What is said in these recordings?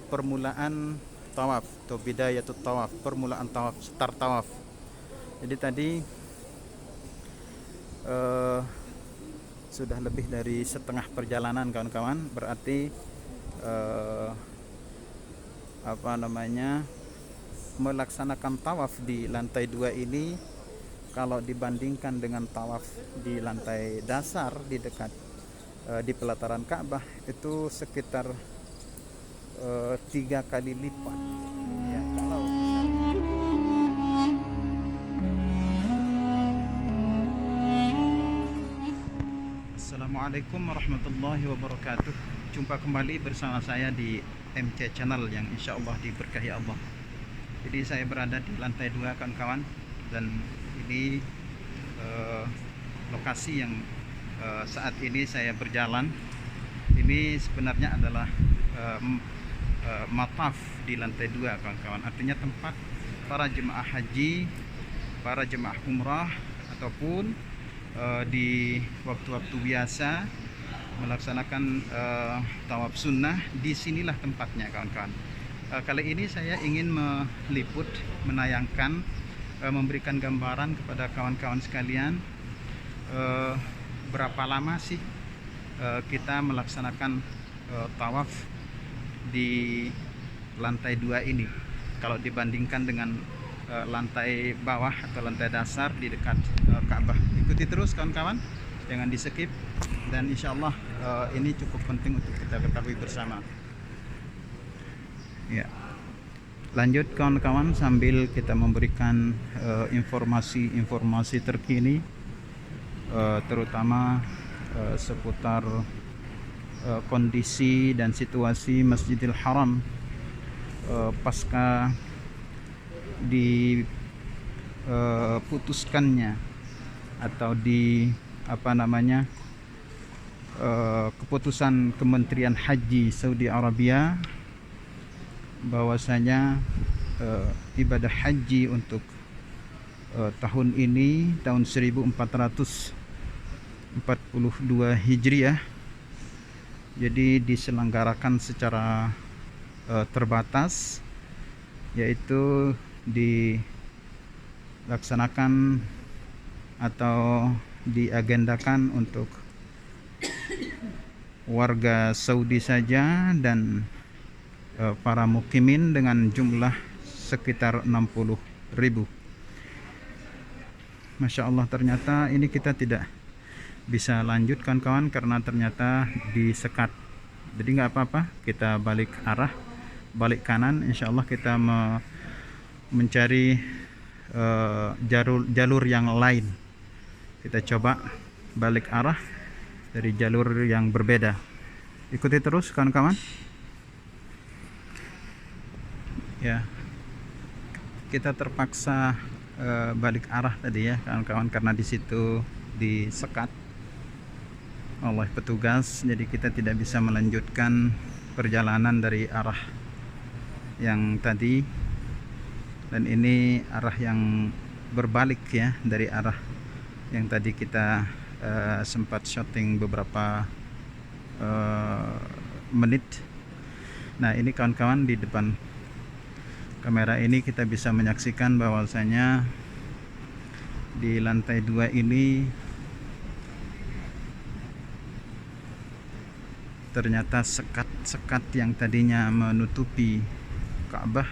permulaan tawaf atau bidayatut tawaf, permulaan tawaf, start tawaf. Jadi tadi eh, sudah lebih dari setengah perjalanan kawan-kawan, berarti eh, apa namanya, melaksanakan tawaf di lantai 2 ini kalau dibandingkan dengan tawaf di lantai dasar di dekat di pelataran Ka'bah itu sekitar 3 kali lipat ya. Kalau Assalamualaikum warahmatullahi wabarakatuh. Jumpa kembali bersama saya di MC Channel yang insya Allah diberkahi Allah. Jadi saya berada di lantai 2 kawan-kawan, dan ini lokasi yang saat ini saya berjalan. Ini sebenarnya adalah mataf di lantai 2 kawan-kawan, artinya tempat para jemaah haji, para jemaah umrah, ataupun di waktu-waktu biasa melaksanakan tawaf sunnah. Disinilah tempatnya kawan-kawan. Kali ini saya ingin meliput, menayangkan, memberikan gambaran kepada kawan-kawan sekalian berapa lama sih kita melaksanakan tawaf di lantai 2 ini kalau dibandingkan dengan lantai bawah atau lantai dasar di dekat Ka'bah. Ikuti terus kawan-kawan, jangan di skip, dan insya Allah ini cukup penting untuk kita ketahui bersama ya. Lanjut kawan-kawan, sambil kita memberikan informasi-informasi terkini terutama seputar kondisi dan situasi Masjidil Haram pasca diputuskannya atau di keputusan Kementerian Haji Saudi Arabia bahwasanya ibadah haji untuk tahun ini, tahun 1442 Hijriah, jadi diselenggarakan secara terbatas, yaitu dilaksanakan atau diagendakan untuk warga Saudi saja dan para mukimin dengan jumlah sekitar 60.000. Masya Allah, ternyata ini kita tidak bisa lanjut kawan-kawan karena ternyata disekat. Jadi nggak apa-apa, kita balik arah, balik kanan. Insya Allah kita mencari jalur yang lain. Kita coba balik arah dari jalur yang berbeda. Ikuti terus kawan-kawan ya. Kita terpaksa balik arah tadi ya kawan-kawan, karena di situ disekat oleh petugas, jadi kita tidak bisa melanjutkan perjalanan dari arah yang tadi, dan ini arah yang berbalik ya dari arah yang tadi kita sempat syuting beberapa menit. Nah, ini kawan-kawan, di depan kamera ini kita bisa menyaksikan bahwasanya di lantai 2 ini ternyata sekat-sekat yang tadinya menutupi Ka'bah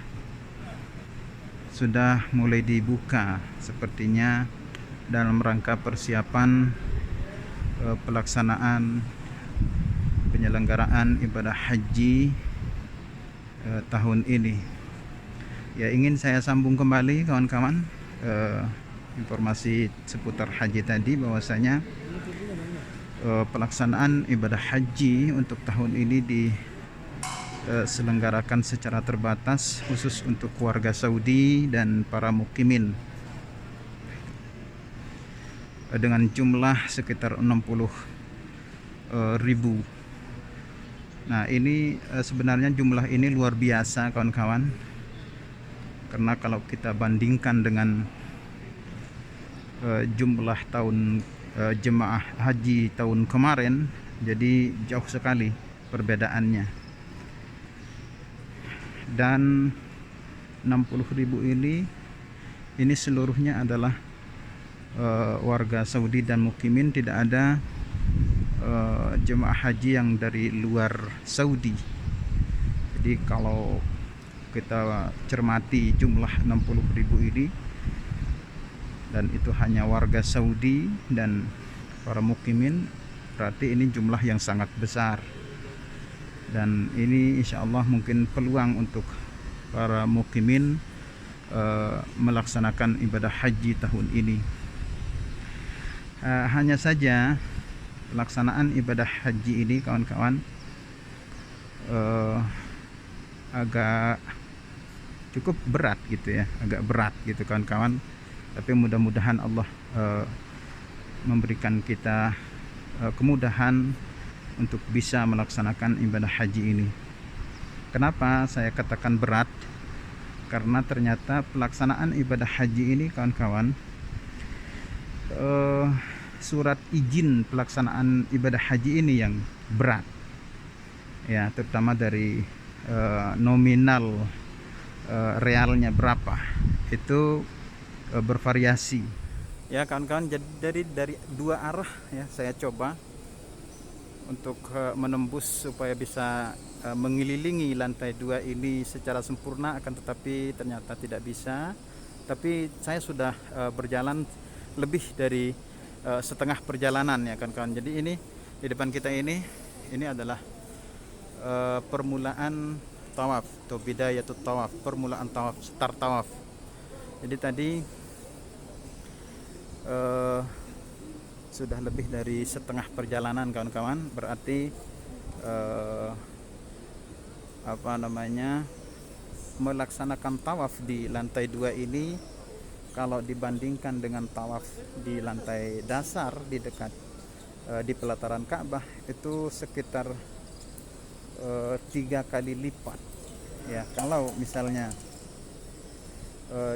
sudah mulai dibuka, sepertinya dalam rangka persiapan pelaksanaan penyelenggaraan ibadah haji tahun ini. Ya, ingin saya sambung kembali kawan-kawan informasi seputar haji tadi, bahwasanya pelaksanaan ibadah haji untuk tahun ini diselenggarakan secara terbatas khusus untuk warga Saudi dan para mukimin dengan jumlah sekitar 60.000. Nah, ini sebenarnya jumlah ini luar biasa kawan-kawan, karena kalau kita bandingkan dengan jumlah tahun jemaah haji tahun kemarin, jadi jauh sekali perbedaannya. Dan 60.000 ini seluruhnya adalah warga Saudi dan mukimin, tidak ada jemaah haji yang dari luar Saudi. Jadi kalau kita cermati jumlah 60.000 ini, dan itu hanya warga Saudi dan para mukimin, berarti ini jumlah yang sangat besar. Dan ini insya Allah mungkin peluang untuk para mukimin melaksanakan ibadah haji tahun ini. Hanya saja pelaksanaan ibadah haji ini kawan-kawan agak cukup berat gitu ya, agak berat gitu kawan-kawan. Tapi mudah-mudahan Allah memberikan kita kemudahan untuk bisa melaksanakan ibadah haji ini. Kenapa saya katakan berat? Karena ternyata pelaksanaan ibadah haji ini kawan-kawan, surat izin pelaksanaan ibadah haji ini yang berat ya, terutama dari nominal realnya berapa itu bervariasi ya kawan-kawan. Jadi dari dua arah ya saya coba untuk menembus supaya bisa mengelilingi lantai 2 ini secara sempurna, akan tetapi ternyata tidak bisa. Tapi saya sudah berjalan lebih dari setengah perjalanan ya kawan-kawan. Jadi ini di depan kita ini adalah permulaan tawaf atau bidayatut tawaf, permulaan tawaf, start tawaf. Jadi tadi sudah lebih dari setengah perjalanan kawan-kawan, berarti melaksanakan tawaf di lantai 2 ini kalau dibandingkan dengan tawaf di lantai dasar di dekat di pelataran Ka'bah itu sekitar 3 kali lipat ya. Kalau misalnya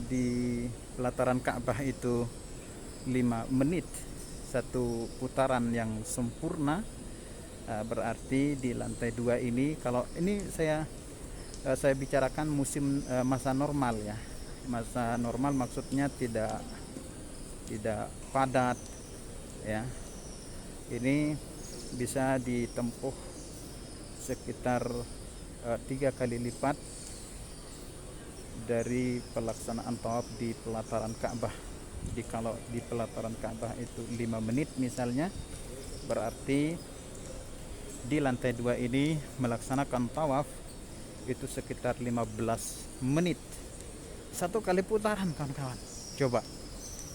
di pelataran Ka'bah itu 5 menit satu putaran yang sempurna, berarti di lantai 2 ini, kalau ini saya bicarakan musim masa normal ya. Masa normal maksudnya tidak padat ya. Ini bisa ditempuh sekitar 3 kali lipat dari pelaksanaan tawaf di pelataran Ka'bah. Jadi kalau di pelataran Ka'bah itu 5 menit misalnya, berarti di lantai 2 ini melaksanakan tawaf itu sekitar 15 menit satu kali putaran kawan-kawan. Coba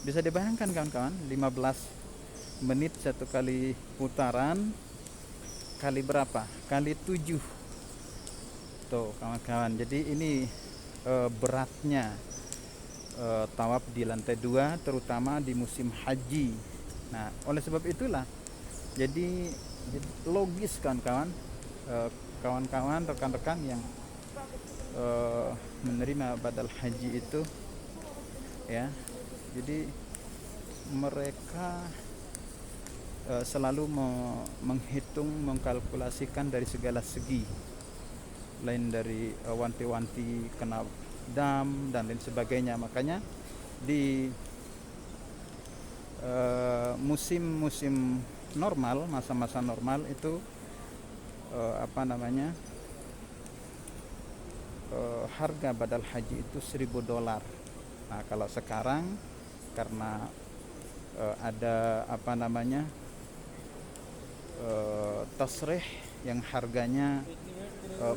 bisa dibayangkan kawan-kawan, 15 menit satu kali putaran kali berapa? Kali 7 tuh kawan-kawan. Jadi ini beratnya tawaf di lantai 2 terutama di musim haji. Nah, oleh sebab itulah jadi logis kawan-kawan, kawan-kawan, rekan-rekan yang menerima badal haji itu ya, jadi mereka selalu menghitung, mengkalkulasikan dari segala segi, lain dari wanti-wanti kena dam dan lain sebagainya. Makanya di musim-musim normal, masa-masa normal itu harga badal haji itu $1.000. Nah, kalau sekarang karena ada tasrih yang harganya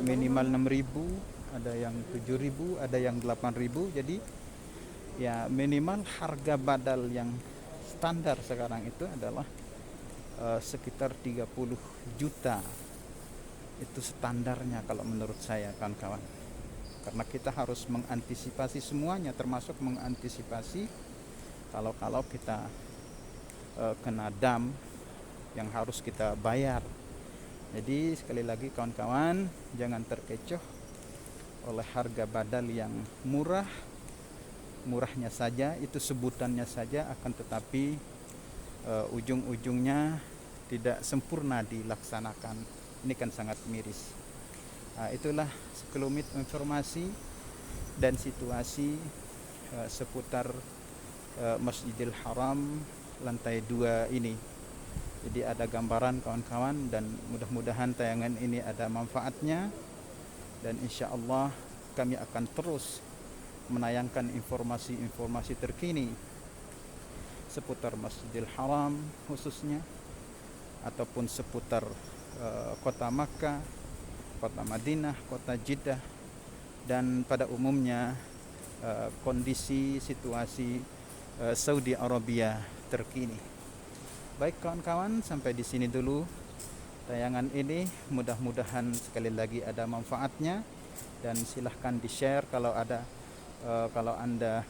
minimal 6.000, ada yang 7.000, ada yang 8.000. Jadi ya minimal harga badal yang standar sekarang itu adalah sekitar 30 juta. Itu standarnya kalau menurut saya kawan-kawan. Karena kita harus mengantisipasi semuanya, termasuk mengantisipasi kalau kita kena dam yang harus kita bayar. Jadi sekali lagi kawan-kawan, jangan terkecoh oleh harga badal yang murahnya saja, itu sebutannya saja, akan tetapi ujung-ujungnya tidak sempurna dilaksanakan. Ini kan sangat miris. Itulah sekelumit informasi dan situasi seputar Masjidil Haram lantai 2 ini. Jadi ada gambaran kawan-kawan, dan mudah-mudahan tayangan ini ada manfaatnya, dan insya Allah kami akan terus menayangkan informasi-informasi terkini seputar Masjidil Haram khususnya, ataupun seputar kota Makkah, kota Madinah, kota Jeddah, dan pada umumnya kondisi situasi Saudi Arabia terkini. Baik kawan-kawan, sampai di sini dulu tayangan ini. Mudah-mudahan sekali lagi ada manfaatnya, dan silahkan di-share kalau Anda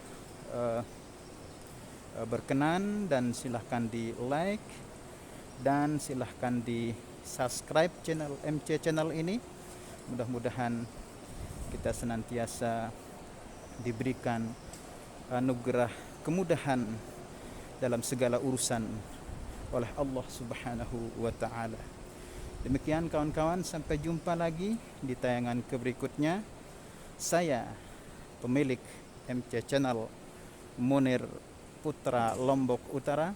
berkenan, dan silahkan di-like, dan silahkan di-subscribe channel MC Channel ini. Mudah-mudahan kita senantiasa diberikan anugerah kemudahan dalam segala urusan oleh Allah Subhanahu wa taala. Demikian kawan-kawan, sampai jumpa lagi di tayangan berikutnya. Saya pemilik MC Channel, Munir Putra Lombok Utara.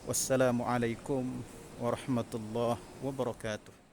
Wassalamualaikum warahmatullahi wabarakatuh.